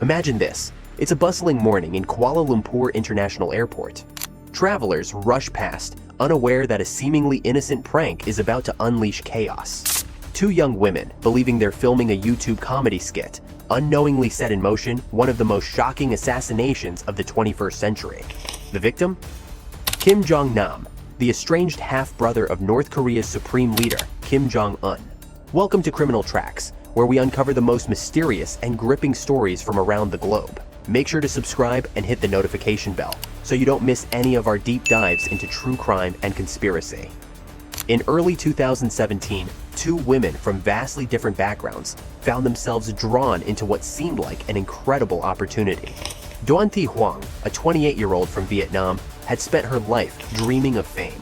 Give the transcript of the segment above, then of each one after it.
Imagine this. It's a bustling morning in Kuala Lumpur International Airport. Travelers rush past, unaware that a seemingly innocent prank is about to unleash chaos. Two young women, believing they're filming a YouTube comedy skit, unknowingly set in motion one of the most shocking assassinations of the 21st century. The victim? Kim Jong Nam, the estranged half-brother of North Korea's supreme leader, Kim Jong Un. Welcome to Criminal Tracks, where we uncover the most mysterious and gripping stories from around the globe. Make sure to subscribe and hit the notification bell so you don't miss any of our deep dives into true crime and conspiracy. In early 2017, two women from vastly different backgrounds found themselves drawn into what seemed like an incredible opportunity. Doan Thi Huang, a 28-year-old from Vietnam, had spent her life dreaming of fame.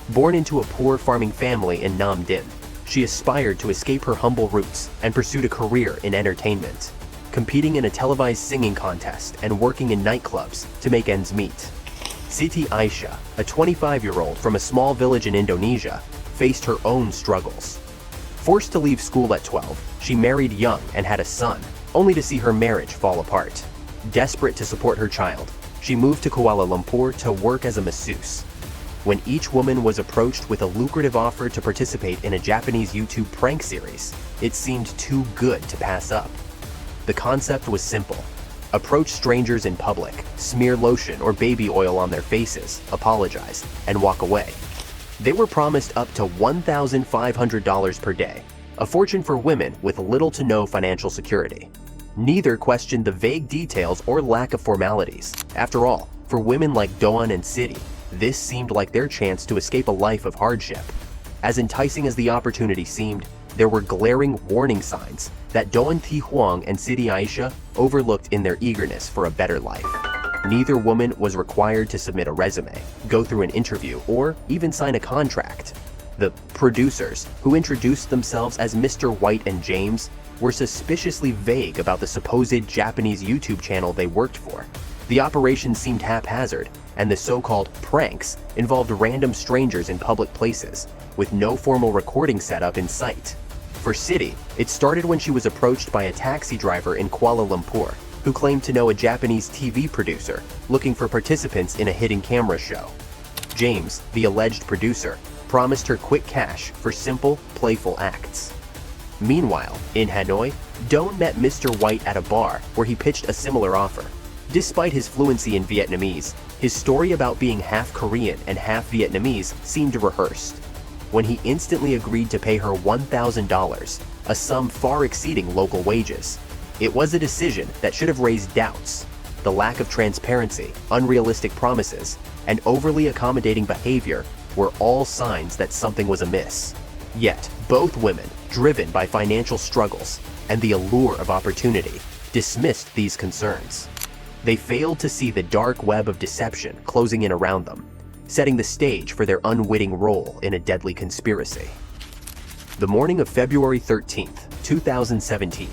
Born into a poor farming family in Nam Dinh, she aspired to escape her humble roots and pursued a career in entertainment, competing in a televised singing contest and working in nightclubs to make ends meet. Siti Aisyah, a 25-year-old from a small village in Indonesia, faced her own struggles. Forced to leave school at 12, she married young and had a son, only to see her marriage fall apart. Desperate to support her child, she moved to Kuala Lumpur to work as a masseuse. When each woman was approached with a lucrative offer to participate in a Japanese YouTube prank series, it seemed too good to pass up. The concept was simple. Approach strangers in public, smear lotion or baby oil on their faces, apologize, and walk away. They were promised up to $1,500 per day, a fortune for women with little to no financial security. Neither questioned the vague details or lack of formalities. After all, for women like Doan and Siti, this seemed like their chance to escape a life of hardship. As enticing as the opportunity seemed, there were glaring warning signs that Doan Thi Huang and Siti Aisyah overlooked in their eagerness for a better life. Neither woman was required to submit a resume, go through an interview, or even sign a contract. The producers, who introduced themselves as Mr. White and James, were suspiciously vague about the supposed Japanese YouTube channel they worked for. The operation seemed haphazard, and the so-called pranks involved random strangers in public places, with no formal recording setup in sight. For Siti, it started when she was approached by a taxi driver in Kuala Lumpur, who claimed to know a Japanese TV producer looking for participants in a hidden camera show. James, the alleged producer, promised her quick cash for simple, playful acts. Meanwhile, in Hanoi, Doan met Mr. White at a bar where he pitched a similar offer. Despite his fluency in Vietnamese, his story about being half Korean and half Vietnamese seemed rehearsed. When he instantly agreed to pay her $1,000, a sum far exceeding local wages, it was a decision that should have raised doubts. The lack of transparency, unrealistic promises, and overly accommodating behavior were all signs that something was amiss. Yet, both women, driven by financial struggles and the allure of opportunity, dismissed these concerns. They failed to see the dark web of deception closing in around them, setting the stage for their unwitting role in a deadly conspiracy. The morning of February 13th, 2017,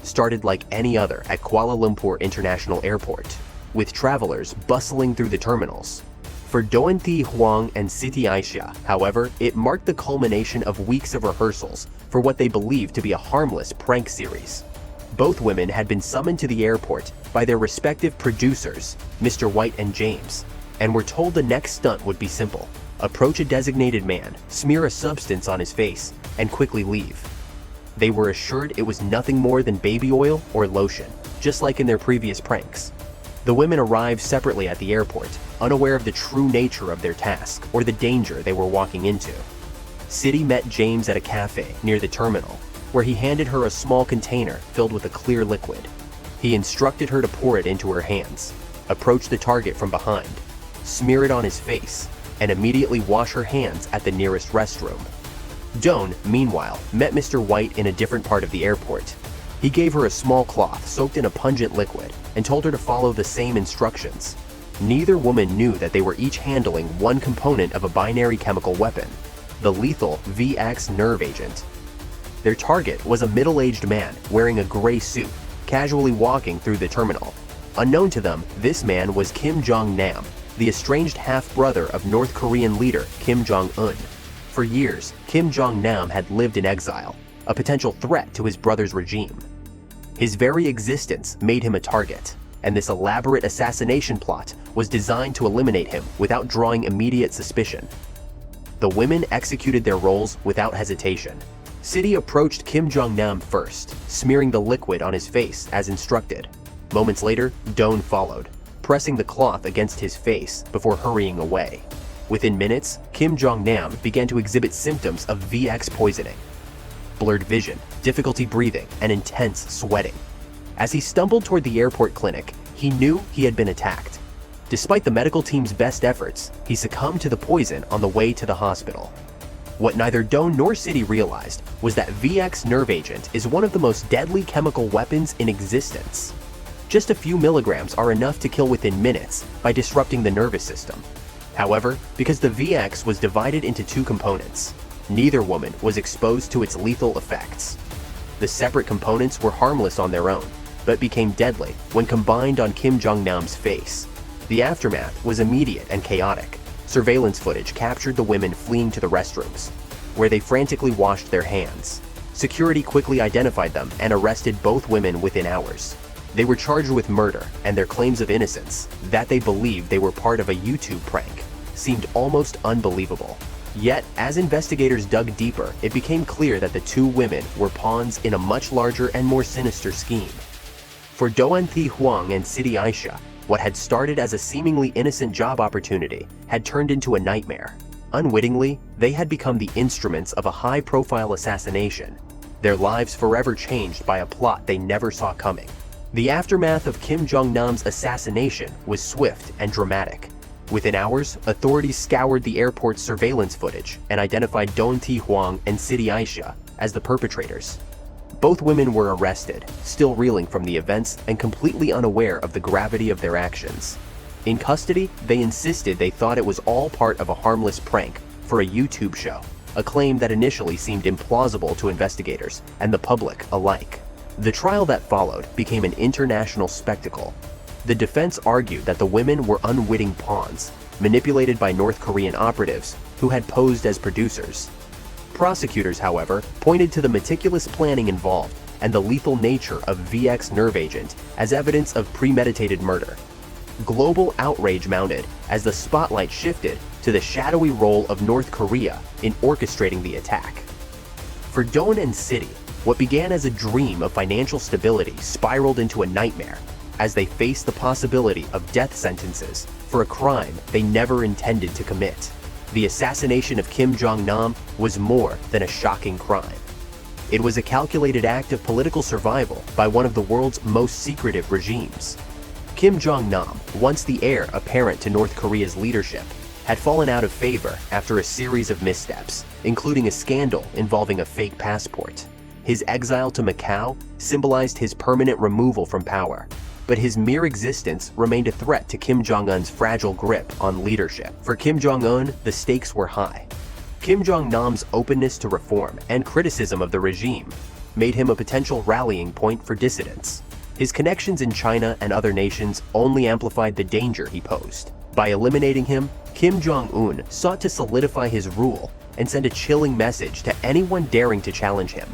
started like any other at Kuala Lumpur International Airport, with travelers bustling through the terminals. For Doan Thi Huang and Siti Aisyah, however, it marked the culmination of weeks of rehearsals for what they believed to be a harmless prank series. Both women had been summoned to the airport by their respective producers, Mr. White and James, and were told the next stunt would be simple. Approach a designated man, smear a substance on his face, and quickly leave. They were assured it was nothing more than baby oil or lotion, just like in their previous pranks. The women arrived separately at the airport, unaware of the true nature of their task or the danger they were walking into. Siti met James at a cafe near the terminal, where he handed her a small container filled with a clear liquid. He instructed her to pour it into her hands, approach the target from behind, smear it on his face, and immediately wash her hands at the nearest restroom. Doan, meanwhile, met Mr. White in a different part of the airport. He gave her a small cloth soaked in a pungent liquid and told her to follow the same instructions. Neither woman knew that they were each handling one component of a binary chemical weapon, the lethal VX nerve agent. Their target was a middle-aged man wearing a gray suit, casually walking through the terminal. Unknown to them, this man was Kim Jong Nam, the estranged half-brother of North Korean leader Kim Jong Un. For years, Kim Jong Nam had lived in exile, a potential threat to his brother's regime. His very existence made him a target, and this elaborate assassination plot was designed to eliminate him without drawing immediate suspicion. The women executed their roles without hesitation. City approached Kim Jong Nam first, smearing the liquid on his face as instructed. Moments later, Jong Un followed, pressing the cloth against his face before hurrying away. Within minutes, Kim Jong Nam began to exhibit symptoms of VX poisoning: blurred vision, difficulty breathing, and intense sweating. As he stumbled toward the airport clinic, he knew he had been attacked. Despite the medical team's best efforts, he succumbed to the poison on the way to the hospital. What neither Jong Un nor City realized was that VX nerve agent is one of the most deadly chemical weapons in existence. Just a few milligrams are enough to kill within minutes by disrupting the nervous system. However, because the VX was divided into two components, neither woman was exposed to its lethal effects. The separate components were harmless on their own, but became deadly when combined on Kim Jong Nam's face. The aftermath was immediate and chaotic. Surveillance footage captured the women fleeing to the restrooms, where they frantically washed their hands. Security quickly identified them and arrested both women within hours. They were charged with murder, and their claims of innocence, that they believed they were part of a YouTube prank, seemed almost unbelievable. Yet, as investigators dug deeper, it became clear that the two women were pawns in a much larger and more sinister scheme. For Jong Un and Siti Aisha, what had started as a seemingly innocent job opportunity had turned into a nightmare. Unwittingly, they had become the instruments of a high-profile assassination, their lives forever changed by a plot they never saw coming. The aftermath of Kim Jong Nam's assassination was swift and dramatic. Within hours, authorities scoured the airport's surveillance footage and identified Jong Un and Siti Aisha as the perpetrators. Both women were arrested, still reeling from the events and completely unaware of the gravity of their actions. In custody, they insisted they thought it was all part of a harmless prank for a YouTube show, a claim that initially seemed implausible to investigators and the public alike. The trial that followed became an international spectacle. The defense argued that the women were unwitting pawns, manipulated by North Korean operatives who had posed as producers. Prosecutors, however, pointed to the meticulous planning involved and the lethal nature of VX nerve agent as evidence of premeditated murder. Global outrage mounted as the spotlight shifted to the shadowy role of North Korea in orchestrating the attack. For Jong Un and City, what began as a dream of financial stability spiraled into a nightmare as they faced the possibility of death sentences for a crime they never intended to commit. The assassination of Kim Jong Nam was more than a shocking crime. It was a calculated act of political survival by one of the world's most secretive regimes. Kim Jong Nam, once the heir apparent to North Korea's leadership, had fallen out of favor after a series of missteps, including a scandal involving a fake passport. His exile to Macau symbolized his permanent removal from power, but his mere existence remained a threat to Kim Jong-un's fragile grip on leadership. For Kim Jong-un, the stakes were high. Kim Jong Nam's openness to reform and criticism of the regime made him a potential rallying point for dissidents. His connections in China and other nations only amplified the danger he posed. By eliminating him, Kim Jong-un sought to solidify his rule and send a chilling message to anyone daring to challenge him.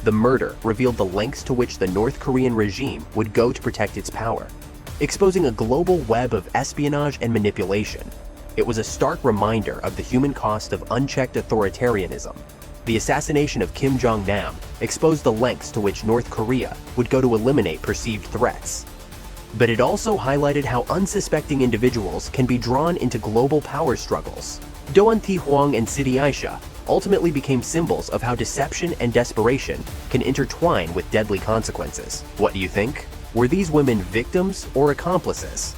The murder revealed the lengths to which the North Korean regime would go to protect its power, exposing a global web of espionage and manipulation. It was a stark reminder of the human cost of unchecked authoritarianism. The assassination of Kim Jong Nam exposed the lengths to which North Korea would go to eliminate perceived threats. But it also highlighted how unsuspecting individuals can be drawn into global power struggles. Jong Un and Siti Aisha ultimately became symbols of how deception and desperation can intertwine with deadly consequences. What do you think? Were these women victims or accomplices?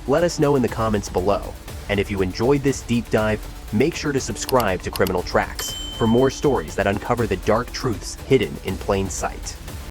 Let us know in the comments below. And if you enjoyed this deep dive, make sure to subscribe to Criminal Tracks for more stories that uncover the dark truths hidden in plain sight.